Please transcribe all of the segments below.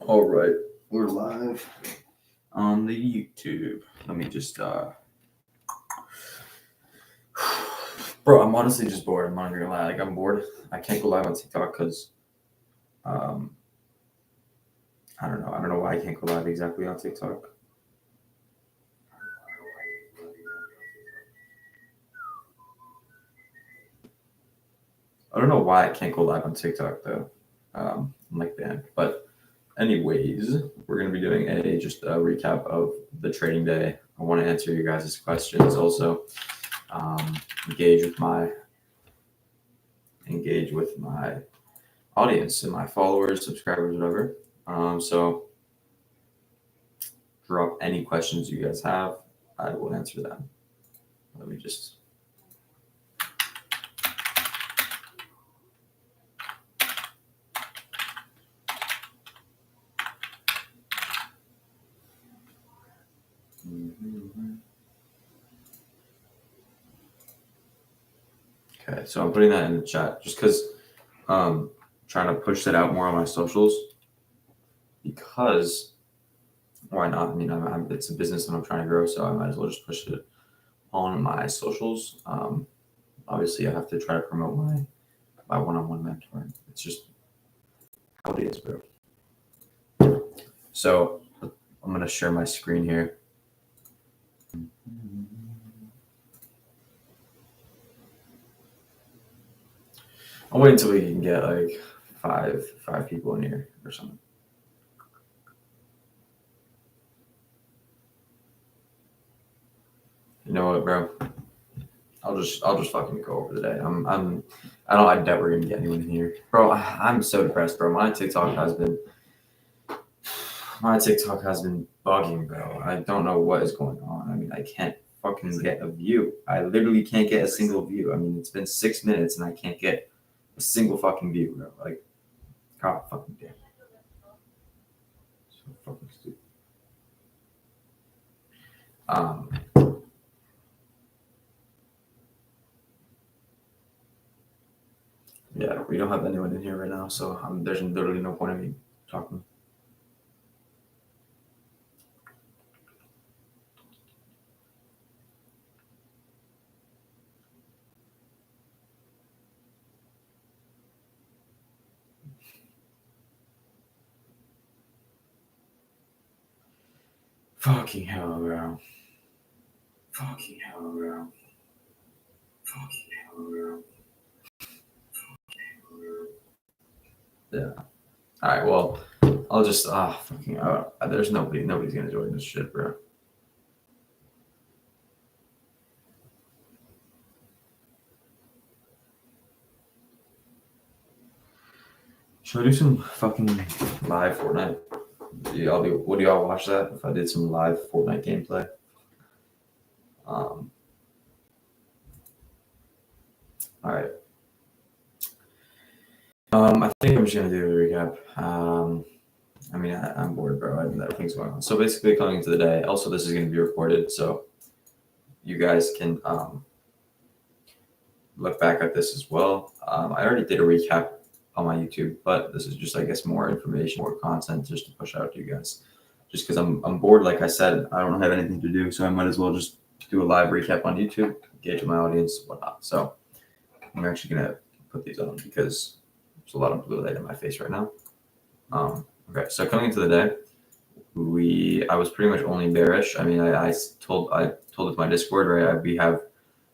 All right, we're live on the YouTube. Let me just, bro, I'm honestly just bored. I'm not gonna lie. Like, I'm bored. I can't go live on TikTok because, um, I don't know. I don't know why I can't go live exactly on TikTok. I don't know why I can't go live on TikTok though. I'm like banned. But anyways, we're gonna be doing just a recap of the trading day. I want to answer you guys' questions also. Um, engage with my audience and my followers, subscribers, whatever. So drop any questions you guys have. I will answer them. Let me just. Okay, so I'm putting that in the chat just because I'm trying to push that out more on my socials. Because why not? I mean, it's a business that I'm trying to grow, so I might as well just push it on my socials. Obviously, I have to try to promote my one-on-one mentoring. It's just how it is, bro. So I'm gonna share my screen here. I'll wait until we can get like five people in here or something. You know what, bro? I'll just fucking go over the day. I doubt we're gonna get anyone in here, bro. I'm so depressed, bro. My TikTok has been bugging, bro. I don't know what is going on. I mean, I can't fucking get a view. I literally can't get a single view. I mean, it's been 6 minutes and I can't get a single fucking view, bro. Like, god fucking damn. So fucking stupid. Yeah, we don't have anyone in here right now, so there's literally no point in me talking. Fucking hell, bro. Fucking hell, bro. Fucking hell, bro. Yeah. All right. Well, I'll just fucking. There's nobody's gonna join this shit, bro. Should I do some fucking live Fortnite? Would y'all watch that if I did some live Fortnite gameplay? All right. I think I'm just gonna do a recap. I mean, I'm bored, bro. I have other things going on. So basically, coming into the day. Also, this is gonna be recorded, so you guys can look back at this as well. I already did a recap on my YouTube, but this is just, I guess, more information, more content just to push out to you guys. Just because I'm bored, like I said, I don't have anything to do, so I might as well just do a live recap on YouTube, engage my audience, whatnot. So I'm actually gonna put these on because there's a lot of blue light in my face right now. Okay, so coming into the day, I was pretty much only bearish. I mean, I told it to my Discord, right? We have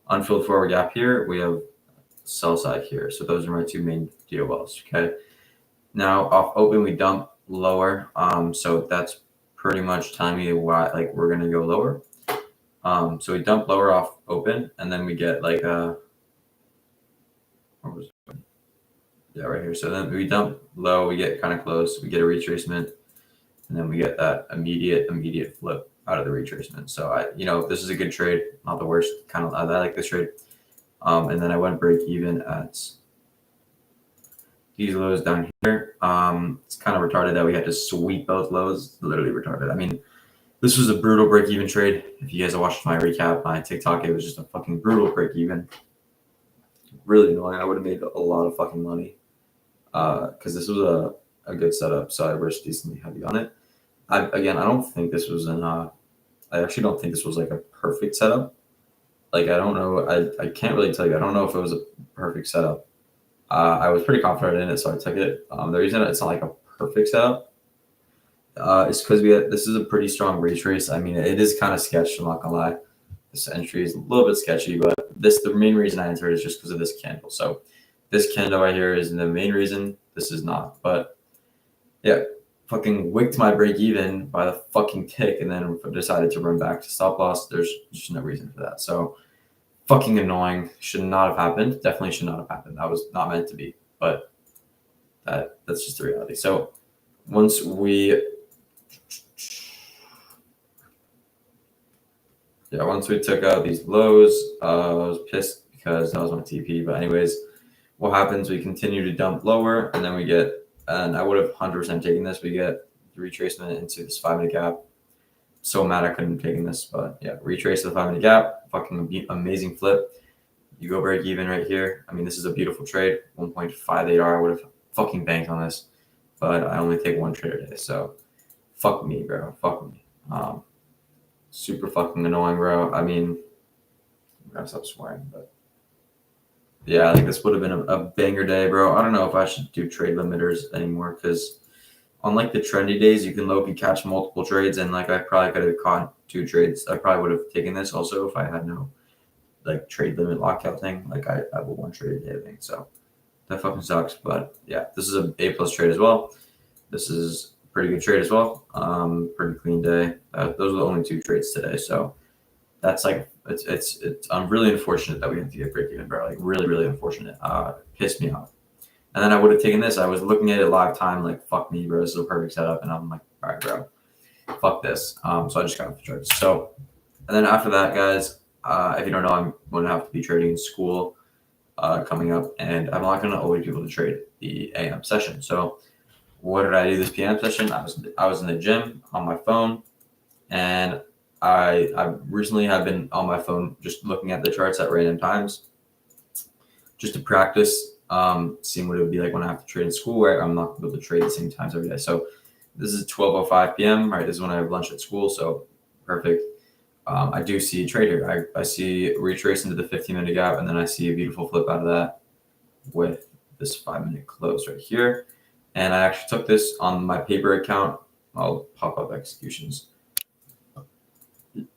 unfilled forward gap here. We have sell side here. So those are my two main DOLs. Okay. Now off open, we dump lower. So that's pretty much telling me why we're gonna go lower. So we dump lower off open, and then we get like right here. So then we dump low, we get kind of close, we get a retracement, and then we get that immediate flip out of the retracement. So this is a good trade, not the worst. I like this trade. And then I went break even at these lows down here. It's kind of retarded that we had to sweep both lows. Literally retarded. I mean, this was a brutal break even trade. If you guys have watched my recap, my TikTok, it was just a fucking brutal break even. Really annoying. I would have made a lot of fucking money. Because this was a a good setup, so I risked decently heavy on it. I don't think this was I actually don't think this was like a perfect setup. Like I don't know, I can't really tell you. I don't know if it was a perfect setup. I was pretty confident in it, so I took it. The reason it's not like a perfect setup is because this is a pretty strong retrace. I mean, it is kind of sketched. I'm not gonna lie. This entry is a little bit sketchy, but the main reason I entered is just because of this candle. So this candle right here is the main reason. This is not, but yeah, fucking wicked my break even by the fucking tick, and then decided to run back to stop loss. There's just no reason for that. So fucking annoying. Should not have happened. Definitely should not have happened. That was not meant to be. But that's just the reality. So once we took out these lows, I was pissed because that was my TP. But anyways, what happens? We continue to dump lower, and then we get, and I would have 100% taken this. We get retracement into this 5-minute gap. So mad I couldn't have taken this, but yeah, retrace the 5-minute gap. Fucking amazing flip. You go break even right here. I mean, this is a beautiful trade. 1.58R. I would have fucking banked on this, but I only take one trade a day. So fuck me, bro. Fuck me. Super fucking annoying, bro. I mean, I gotta stop swearing, but yeah, I think this would have been a banger day, bro. I don't know if I should do trade limiters anymore because on like the trendy days, you can low-key catch multiple trades, and like I probably could have caught 2 trades. I probably would have taken this also if I had no like trade limit lockout thing. Like I have a 1 trade a day thing, so that fucking sucks. But yeah, this is a A+ trade as well. This is a pretty good trade as well. Pretty clean day. Those are the only 2 trades today, so that's like it's I'm really unfortunate that we have to get break even, bro. Like really unfortunate. Pissed me off. And then I would have taken this. I was looking at it live time, like fuck me, bro. This is a perfect setup, and I'm like, all right, bro, fuck this. So I just got off the charts. So, and then after that, guys, if you don't know, I'm going to have to be trading in school coming up, and I'm not going to always be able to trade the AM session. So, what did I do this PM session? I was in the gym on my phone, and I recently have been on my phone just looking at the charts at random times, just to practice seeing what it would be like when I have to trade in school, where I'm not able to trade the same times every day. So this is 12:05 p.m. Right, this is when I have lunch at school, so perfect. I do see a trade here. I see retrace into the 15-minute gap, and then I see a beautiful flip out of that with this 5-minute close right here. And I actually took this on my paper account. I'll pop up executions.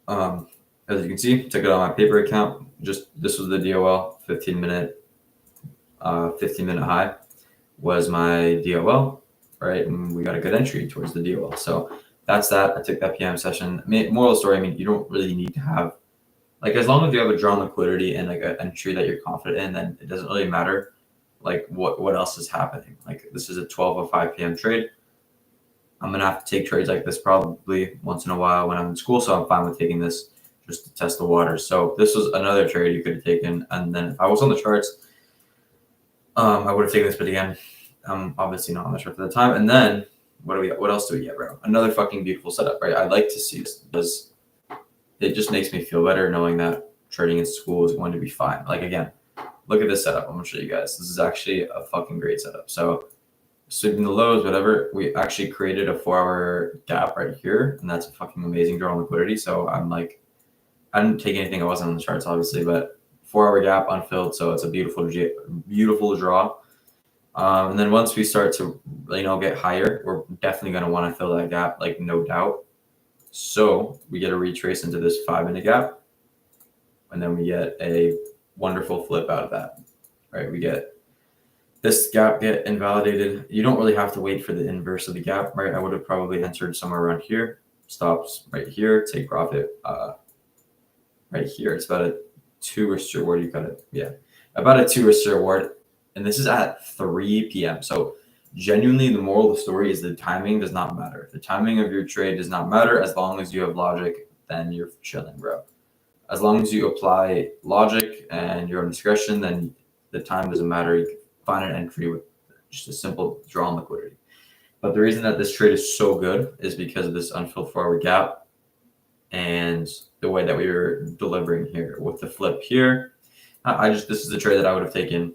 As you can see, took it on my paper account. Just this was the DOL 15-minute high was my DOL, right? And we got a good entry towards the DOL. So that's that. I took that PM session. Moral of the story, I mean, you don't really need to have, like, as long as you have a drawn liquidity and like an entry that you're confident in, then it doesn't really matter like what else is happening. Like this is a 12:05 p.m. trade. I'm going to have to take trades like this probably once in a while when I'm in school. So I'm fine with taking this just to test the waters. So this was another trade you could have taken. And then if I was on the charts, I would have taken this, but again, I'm obviously not on the chart at the time. And then what else do we get, bro? Another fucking beautiful setup, right? I like to see this because it just makes me feel better knowing that trading in school is going to be fine. Like again, look at this setup. I'm gonna show you guys. This is actually a fucking great setup. So sweeping the lows, whatever, we actually created a 4-hour gap right here, and that's a fucking amazing draw on liquidity. So I'm like, I didn't take anything. I wasn't on the charts, obviously, but 4-hour gap unfilled. So it's a beautiful draw. And then once we start to, get higher, we're definitely going to want to fill that gap, like no doubt. So we get a retrace into this 5-minute gap, and then we get a wonderful flip out of that, right? We get this gap get invalidated. You don't really have to wait for the inverse of the gap, right? I would have probably entered somewhere around here, stops right here, take profit right here. It's about a 2-ish reward. You got it, yeah, about a 2-ish reward. And this is at 3 p.m. So genuinely, the moral of the story is the timing does not matter. The timing of your trade does not matter as long as you have logic. Then you're chilling, bro. As long as you apply logic and your own discretion, then the time doesn't matter. You can find an entry with just a simple draw on liquidity. But the reason that this trade is so good is because of this unfilled 4-hour gap and the way that we were delivering here with the flip here. This is the trade that I would have taken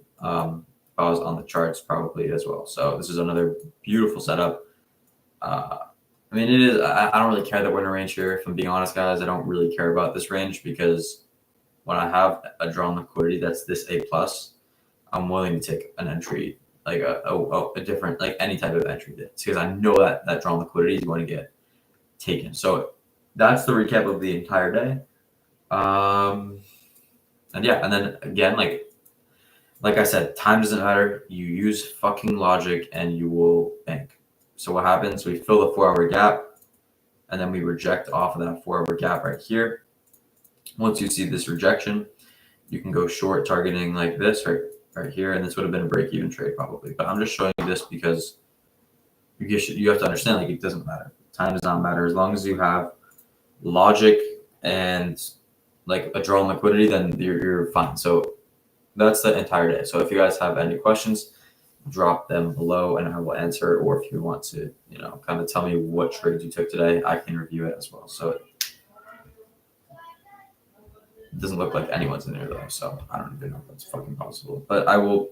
pause on the charts probably as well. So this is another beautiful setup. I mean, it is. I don't really care that we're in a range here. If I'm being honest, guys, I don't really care about this range because when I have a drawn liquidity that's this A plus, I'm willing to take an entry, like a different, like any type of entry. Because I know that that drawn liquidity is going to get taken. So that's the recap of the entire day. And yeah, and then again, like I said, time doesn't matter. You use fucking logic and you will bank. So what happens? We fill the 4-hour gap and then we reject off of that 4-hour gap right here. Once you see this rejection, you can go short targeting like this right here, and this would have been a break-even trade probably. But I'm just showing you this because you have to understand, like, it doesn't matter. Time does not matter. As long as you have logic and like a drawn liquidity, then you're fine. So that's the entire day. So if you guys have any questions, drop them below and I will answer. Or if you want to, kind of tell me what trades you took today, I can review it as well. So it doesn't look like anyone's in there though. So I don't even know if that's fucking possible. But I will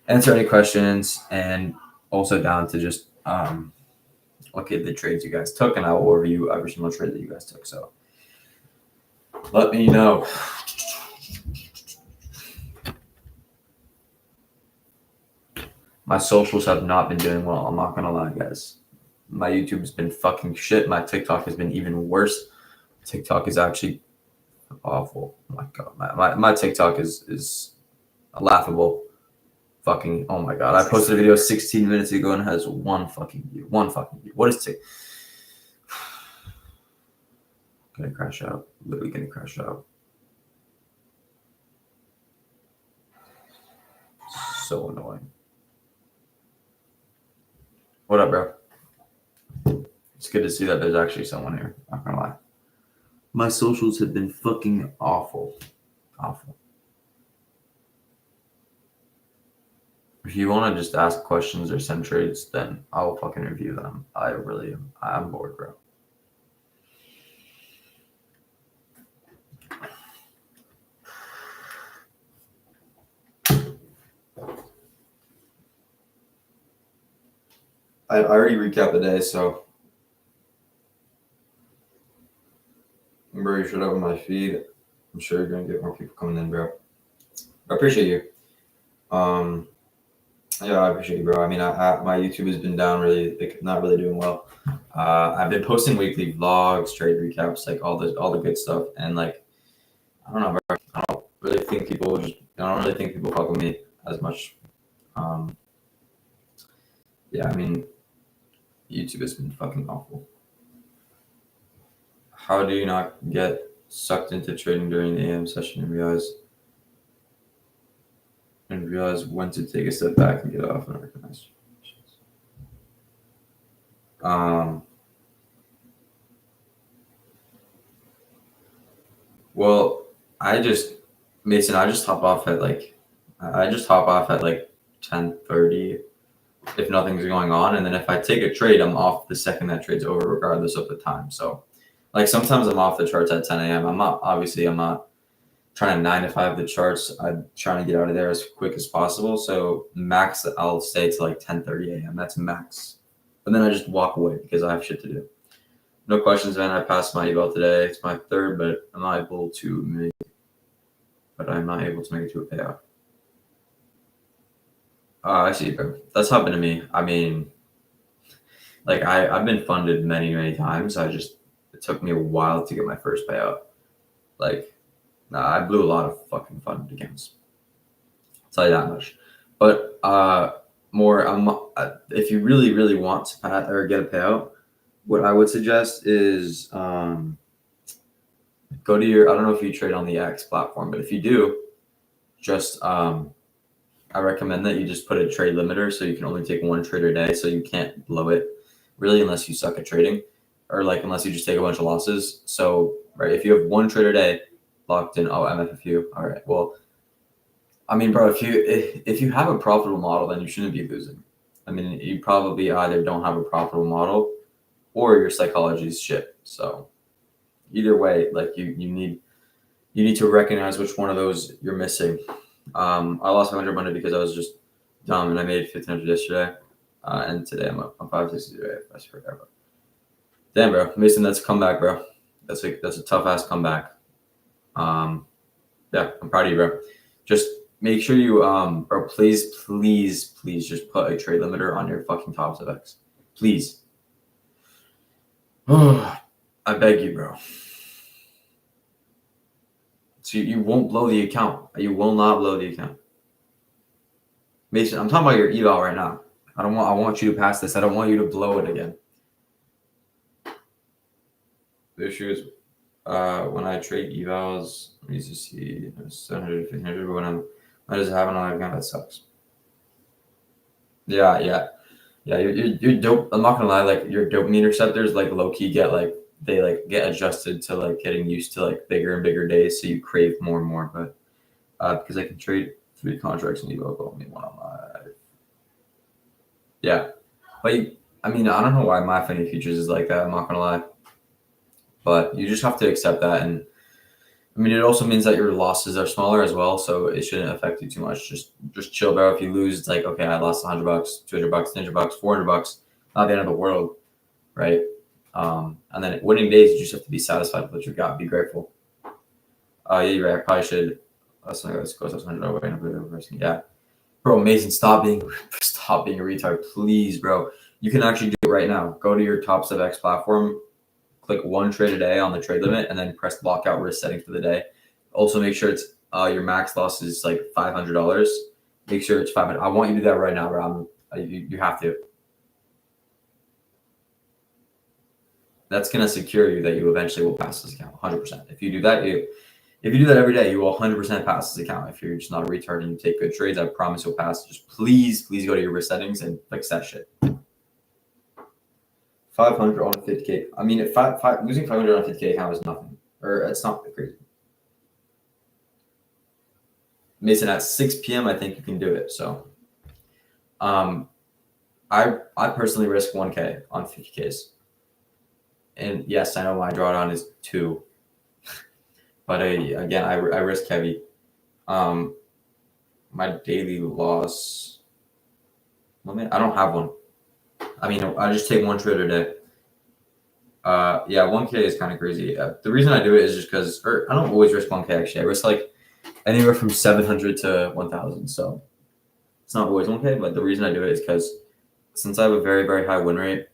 answer any questions and also down to just look at the trades you guys took, and I will review every single trade that you guys took. So let me know. My socials have not been doing well. I'm not gonna lie, guys. My YouTube has been fucking shit. My TikTok has been even worse. TikTok is actually awful. Oh my god, my TikTok is laughable. Fucking, oh my god. I posted a video 16 minutes ago and it has one fucking view. What is TikTok? Gonna crash out. Literally gonna crash out. So annoying. What up, bro? It's good to see that there's actually someone here. Not gonna lie. My socials have been fucking awful. Awful. If you want to just ask questions or send trades, then I'll fucking review them. I'm bored, bro. I already recapped the day, so bro, you should open my feed. I'm sure you're gonna get more people coming in, bro. I appreciate you. Yeah, I appreciate you, bro. I mean, my YouTube has been down really, not really doing well. I've been posting weekly vlogs, trade recaps, like all the good stuff, and like I don't know, bro. I don't really think people fuck with me as much. Yeah, I mean, YouTube has been fucking awful. How do you not get sucked into trading during the AM session and realize when to take a step back and get off and recognize? Well, I just hop off at like 10:30 if nothing's going on, and then if I take a trade, I'm off the second that trade's over, regardless of the time. So, like sometimes I'm off the charts at 10 a.m. I'm not trying to 9 to 5 the charts. I'm trying to get out of there as quick as possible. So max, I'll stay to like 10:30 a.m. That's max, and then I just walk away because I have shit to do. No questions, man. I passed my eval today. It's my third, but I'm not able to make it to a payout. I see, bro. That's happened to me. I mean, like I've been funded many times. It took me a while to get my first payout. Like, I blew a lot of fucking funded accounts. I'll tell you that much. But if you really want to get a payout, what I would suggest is go to your. I don't know if you trade on the X platform, but if you do, just I recommend that you just put a trade limiter so you can only take one trade a day, so you can't blow it really unless you suck at trading, or like unless you just take a bunch of losses. So right, if you have one trade a day locked in, MFFU. All right, well, I mean, bro, if you have a profitable model, then you shouldn't be losing. I mean, you probably either don't have a profitable model or your psychology is shit. So either way, like you need to recognize which one of those you're missing. I lost 500 money because I was just dumb, and I made 1,500 yesterday, and today I'm 560 today. I swear to God, bro. Damn, bro, Mason, that's a comeback, bro. That's a tough ass comeback. Yeah, I'm proud of you, bro. Just make sure you, bro, please just put a trade limiter on your fucking Tops of X. Please. I beg you, bro. So you won't blow the account. You will not blow the account. Mason, I'm talking about your eval right now. I want you to pass this. I don't want you to blow it again. The issue is when I trade evals, let me just see 700, 1500, but I just have another account, that sucks. Yeah. Your dope. I'm not gonna lie, like your dopamine receptors, like low key get like they like get adjusted to like getting used to like bigger and bigger days, so you crave more and more. But because I can trade 3 contracts in evo, but only 1 on live. Yeah, but I mean, I don't know why my Funny Futures is like that. I'm not gonna lie, but you just have to accept that. And I mean, it also means that your losses are smaller as well, so it shouldn't affect you too much. Just chill, bro. If you lose, it's like, okay, I lost $100, $200, $300, $400. Not the end of the world, right? And then winning days, you just have to be satisfied with what you got. Be grateful. Yeah, you're right. I probably should. Let's go. $100. Yeah, bro, Mason, stop being a retard, please, bro. You can actually do it right now. Go to your Tops of X platform. Click 1 trade a day on the trade limit, and then press lockout risk setting for the day. Also, make sure it's your max loss is like $500. Make sure it's 500. I want you to do that right now, bro. You have to. That's gonna secure you that you eventually will pass this account 100%. If you do that, every day, you will 100% pass this account. If you're just not a retard and you take good trades, I promise you'll pass. Just please go to your risk settings and fix that shit. 500 on a 50K. I mean, losing 500 on a 50K account is nothing, or it's not crazy. Mason, at 6 p.m., I think you can do it. So, I personally risk 1K on 50Ks, and yes, I know my drawdown is 2, but I risk heavy. My daily loss. I don't have one. I mean, I just take 1 trade a day. Yeah, 1K is kind of crazy. The reason I do it is just because, or I don't always risk 1K actually. I risk like anywhere from 700 to 1,000. So it's not always 1K, but the reason I do it is because since I have a very, very high win rate,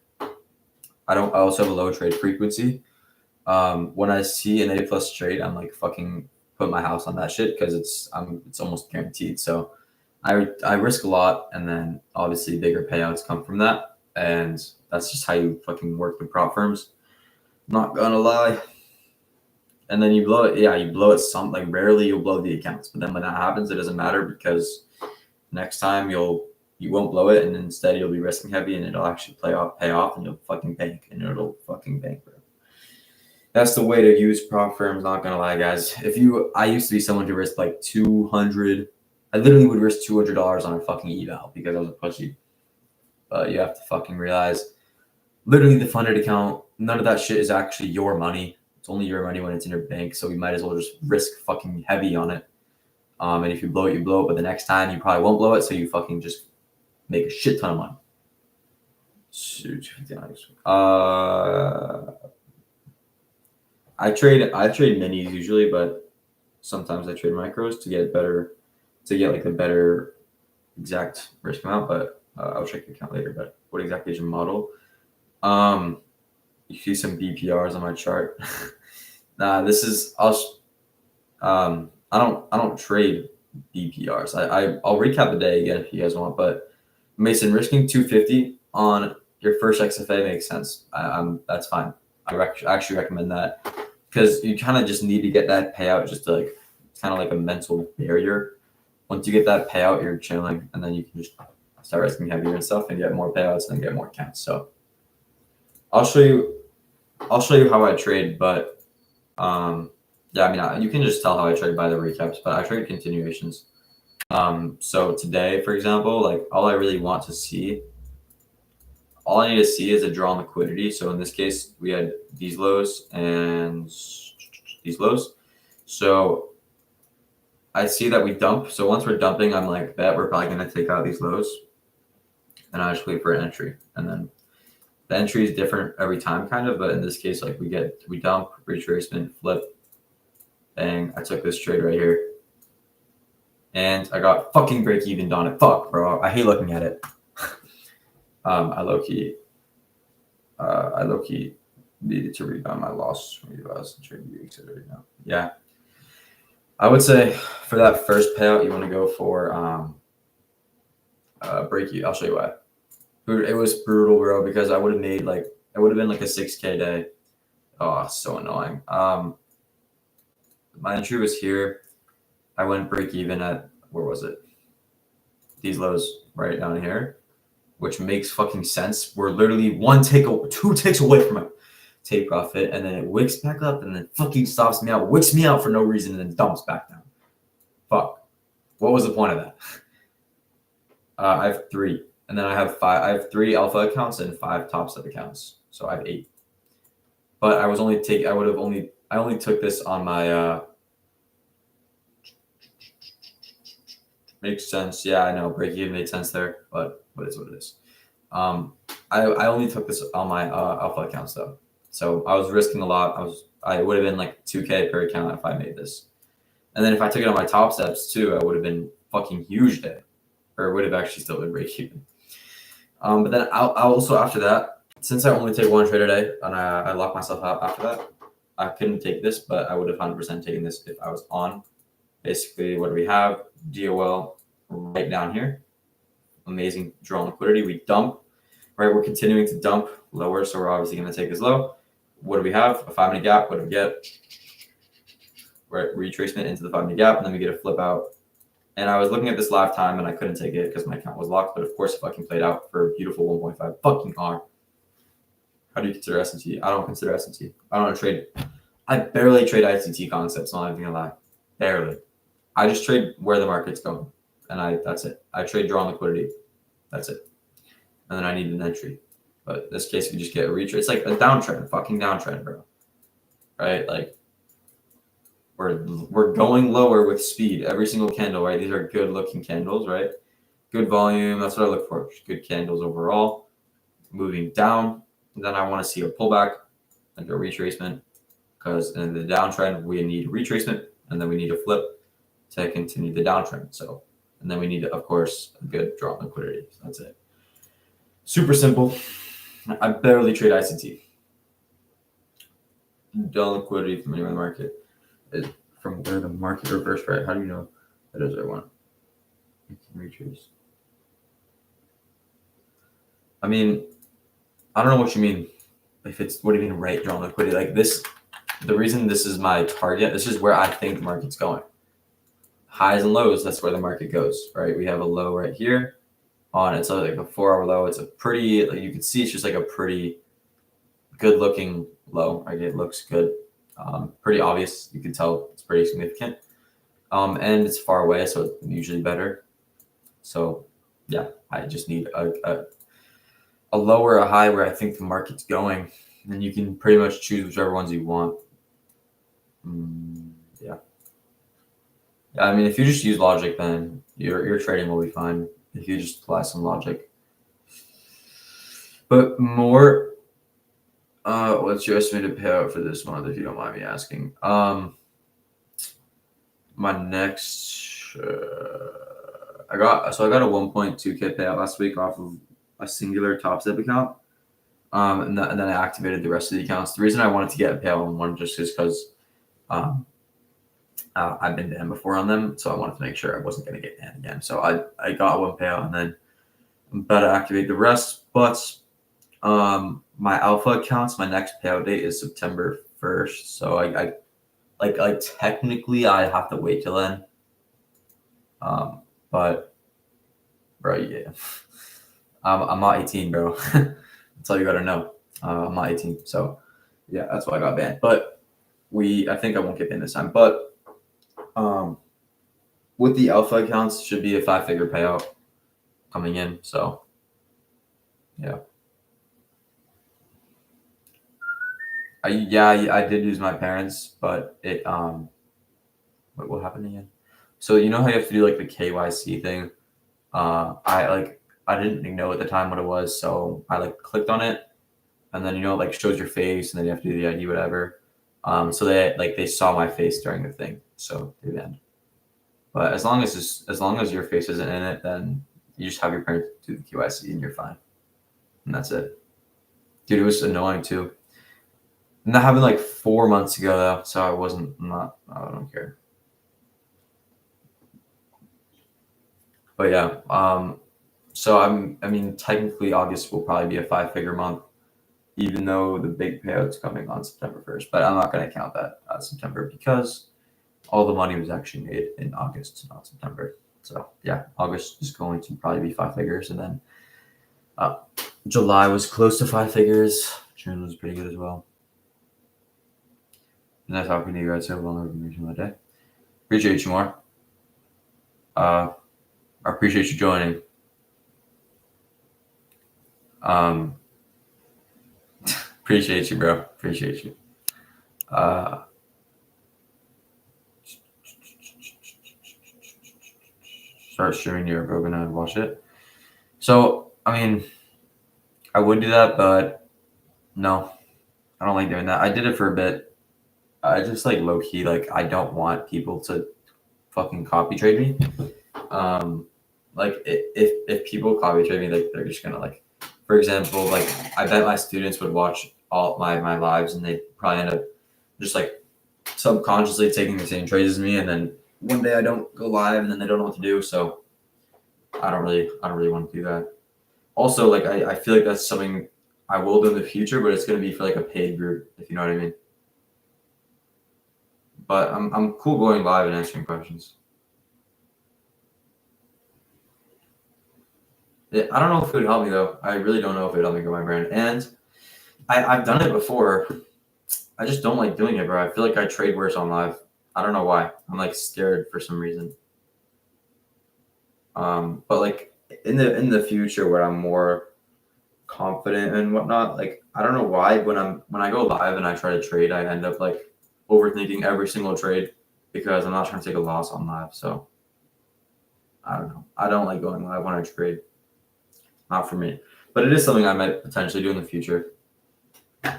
I also have a low trade frequency. When I see an A+ trade, I'm like fucking put my house on that shit because it's almost guaranteed. So I risk a lot, and then obviously bigger payouts come from that, and that's just how you fucking work with prop firms. Not gonna lie. And then you blow it. Yeah, you blow it like rarely you'll blow the accounts, but then when that happens, it doesn't matter because next time you won't blow it, and instead you'll be risking heavy, and it'll actually pay off, and you'll fucking bank, and it'll fucking bank, bro. That's the way to use prop firms. Not gonna lie, guys. I used to be someone who risked like 200. I literally would risk $200 on a fucking eval because I was a pussy. But you have to fucking realize, literally the funded account, none of that shit is actually your money. It's only your money when it's in your bank. So you might as well just risk fucking heavy on it. And if you blow it, you blow it. But the next time you probably won't blow it. So you fucking just make a shit ton of money. I trade minis usually, but sometimes I trade micros to get like a better exact risk amount. But I'll check the account later. But what exactly is your model? You see some BPRs on my chart. Nah, this is I don't trade BPRs. I'll recap the day again if you guys want. But Mason, risking 250 on your first XFA makes sense. That's fine. I actually recommend that because you kind of just need to get that payout. Just to like, it's kind of like a mental barrier. Once you get that payout, you're chilling, and then you can just start risking heavier and stuff, and get more payouts and get more counts. So I'll show you how I trade, but yeah, I mean, you can just tell how I trade by the recaps, but I trade continuations. So today, for example, like all I need to see is a draw on liquidity. So in this case, we had these lows and these lows. So I see that we dump. So once we're dumping, I'm like, bet we're probably gonna take out these lows, and I just wait for an entry, and then the entry is different every time, kind of. But in this case, like we dump, retracement, flip, bang. I took this trade right here, and I got fucking break even on it. Fuck, bro. I hate looking at it. I low key needed to rebound my loss from you guys and trade you, etc. Yeah, I would say for that first payout, you want to go for break even. I'll show you why. It was brutal, bro, because I would have made like it would have been like a 6K day. Oh, so annoying. My entry was here. I went break even at where was it? These lows right down here, which makes fucking sense. We're literally two ticks away from a take profit, and then it wicks back up, and then fucking stops me out, wicks me out for no reason, and then dumps back down. Fuck. What was the point of that? I have 3, and then I have 5. I have 3 alpha accounts and 5 top step accounts, so I have 8. But I only took this on my. Makes sense. Yeah, I know. Break even made sense there, but what is what it is. I only took this on my alpha accounts though, so I was risking a lot. I would have been like 2K per account if I made this, and then if I took it on my top steps too, I would have been fucking huge day, or it would have actually still been break even. But then I'll also after that, since I only take 1 trade a day and I lock myself out after that, I couldn't take this, but I would have 100% taken this if I was on. Basically, what do we have? DOL right down here. Amazing draw liquidity. We dump, right? We're continuing to dump lower, so we're obviously going to take this low. What do we have? A 5-minute gap. What do we get? Right, retracement into the 5-minute gap, and then we get a flip out. And I was looking at this live time, and I couldn't take it because my account was locked. But of course, it fucking played out for a beautiful 1.5 fucking R. How do you consider S&T? I don't consider S&T. I don't trade. I barely trade ICT concepts. Not even gonna lie, barely. I just trade where the market's going, and that's it. I trade draw on liquidity. That's it. And then I need an entry. But in this case, we just get a retrade. It's like a downtrend, fucking downtrend, bro. Right? Like we're going lower with speed every single candle, right? These are good looking candles, right? Good volume. That's what I look for. Good candles overall. Moving down. And then I want to see a pullback, like a retracement, because in the downtrend we need a retracement, and then we need a flip to continue the downtrend. So, and then we need, of course, a good draw on liquidity. So that's it. Super simple. I barely trade ICT. Draw liquidity from anywhere in the market is from where the market reversed, right? How do you know that is our one? You can retrace. I mean, I don't know what you mean. If it's what do you mean right draw on liquidity? Like this, the reason this is my target, this is where I think the market's going. Highs and lows, that's where the market goes, right? We have a low right here on it's like a 4-hour low. It's a pretty, like you can see, it's just like a pretty good looking low. Right? It looks good, pretty obvious. You can tell it's pretty significant, and it's far away, so it's usually better. So yeah, I just need a low or a high where I think the market's going, and you can pretty much choose whichever ones you want. Yeah. I mean, if you just use logic, then your trading will be fine. If you just apply some logic. But more, what's your estimated payout for this month, if you don't mind me asking? My next, I got a 1.2K payout last week off of a singular top step account. And then I activated the rest of the accounts. The reason I wanted to get a payout on one just is because I've been banned before on them, so I wanted to make sure I wasn't going to get banned again. So I got one payout, and then I'm about to activate the rest. But my alpha accounts, my next payout date is September 1st. So I technically I have to wait till then. But bro, yeah, I'm not 18, bro. That's all you gotta know. I'm not 18, so yeah, that's why I got banned. But I think I won't get banned this time. But with the alpha accounts, should be a 5-figure payout coming in. So yeah. I did use my parents, but it what happened again? So you know how you have to do like the KYC thing? I didn't know at the time what it was, so I like clicked on it, and then it like shows your face, and then you have to do the ID, whatever. So they saw my face during the thing, so they banned. But as long as your face isn't in it, then you just have your parents do the QIC and you're fine, and that's it. Dude, it was annoying too. And that happened like 4 months ago though, so I don't care. But yeah, so I mean, technically August will probably be a 5-figure month, even though the big payout's coming on September 1st. But I'm not going to count that as September because all the money was actually made in August, not September. So yeah, August is going to probably be 5 figures, and then July was close to 5 figures. June was pretty good as well. Nice talking to you guys. Have a long information of the day. Appreciate you more. I appreciate you joining. Appreciate you, bro. Appreciate you. Start streaming your Rogan and watch it. So, I mean, I would do that, but no, I don't like doing that. I did it for a bit. I just like low key, like I don't want people to fucking copy trade me. Like if people copy trade me, like they're just gonna like, for example, like I bet my students would watch all my lives and they probably end up just like subconsciously taking the same trades as me, and then one day I don't go live and then they don't know what to do. So I don't really want to do that. Also, like I feel like that's something I will do in the future, but it's gonna be for like a paid group, if you know what I mean. But I'm cool going live and answering questions. Yeah, I don't know if it would help me though. I really don't know if it would help me grow my brand. And I've done it before. I just don't like doing it, bro. I feel like I trade worse on live. I don't know why. I'm like scared for some reason. But like in the future where I'm more confident and whatnot, like I don't know why when I go live and I try to trade, I end up like overthinking every single trade because I'm not trying to take a loss on live. So I don't know. I don't like going live when I trade. Not for me. But it is something I might potentially do in the future. All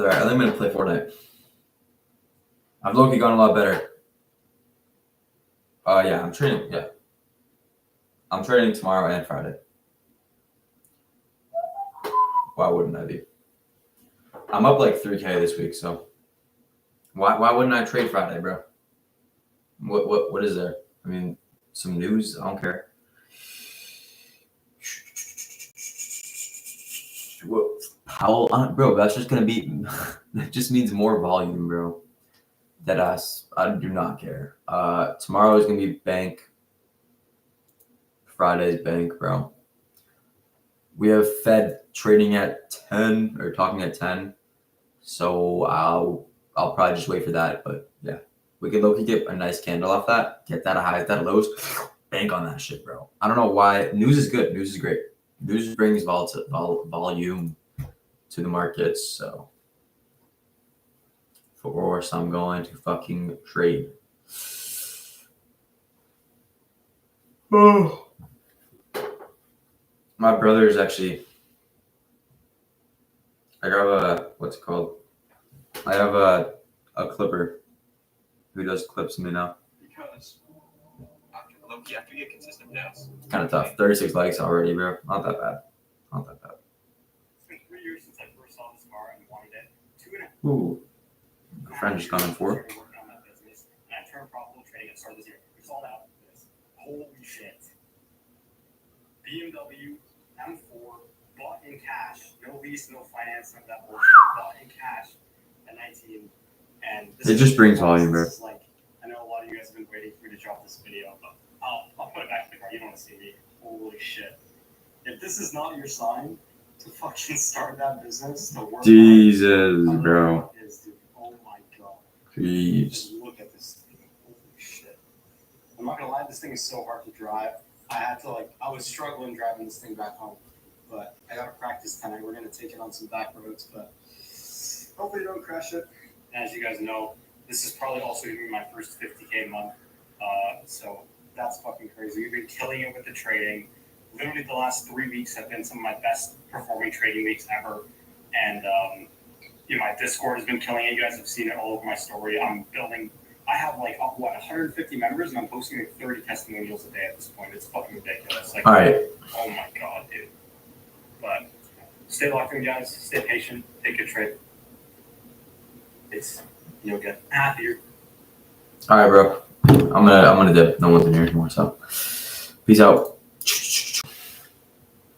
right, I think I'm gonna play Fortnite. I've low-key gone a lot better. Yeah, I'm trading. Yeah, I'm trading tomorrow and Friday. Why wouldn't I be? I'm up like 3K this week, so why wouldn't I trade Friday, bro? What is there? I mean, some news. I don't care. Powell, bro, that's just gonna be. That just means more volume, bro. Deadass. I do not care. Tomorrow is gonna be bank. Friday's bank, bro. We have Fed trading at 10 or talking at 10, so I'll probably just wait for that. But yeah, we could low-key get a nice candle off that, get that highs, that lows, bank on that shit, bro. I don't know why. News is good. News is great. News brings volume to the markets. So of course I'm going to fucking trade. Oh. My brother is actually. I got what's it called? I have a clipper who does clips me now. Because after you get consistent dance. Kind of tough. 36 likes already, bro. Not that bad. Not that bad. It's been 3 years since I first saw this car and wanted it. 2.5. Ooh. A friend just gone in for. And I turned profitable trading at start this year. We sold out this. Holy shit. BMW M4 bought in cash. No lease, no finance, none of that bullshit. Bought in cash at 19. And this it just brings volume, bro. Like, I know a lot of you guys have been waiting for me to drop this video, but I'll put it back in the car. You don't want to see me. Holy shit. If this is not your sign to fucking start that business, to work Jesus, hard, bro. Is, dude. Oh my god. Jeez. Just look at this thing. Holy shit. I'm not gonna lie, this thing is so hard to drive. I was struggling driving this thing back home. but I got to practice tonight. We're going to take it on some back roads, but hopefully don't crash it. As you guys know, this is probably also going to be my first 50K month. So that's fucking crazy. We've been killing it with the trading. Literally the last 3 weeks have been some of my best performing trading weeks ever. And, my Discord has been killing it. You guys have seen it all over my story. I have 150 members, and I'm posting 30 testimonials a day at this point. It's fucking ridiculous. All right. Oh my God, dude. But stay locked in, guys. Stay patient. Take a trade. You'll get happier. All right, bro. I'm gonna dip. No one's in here anymore, so peace out.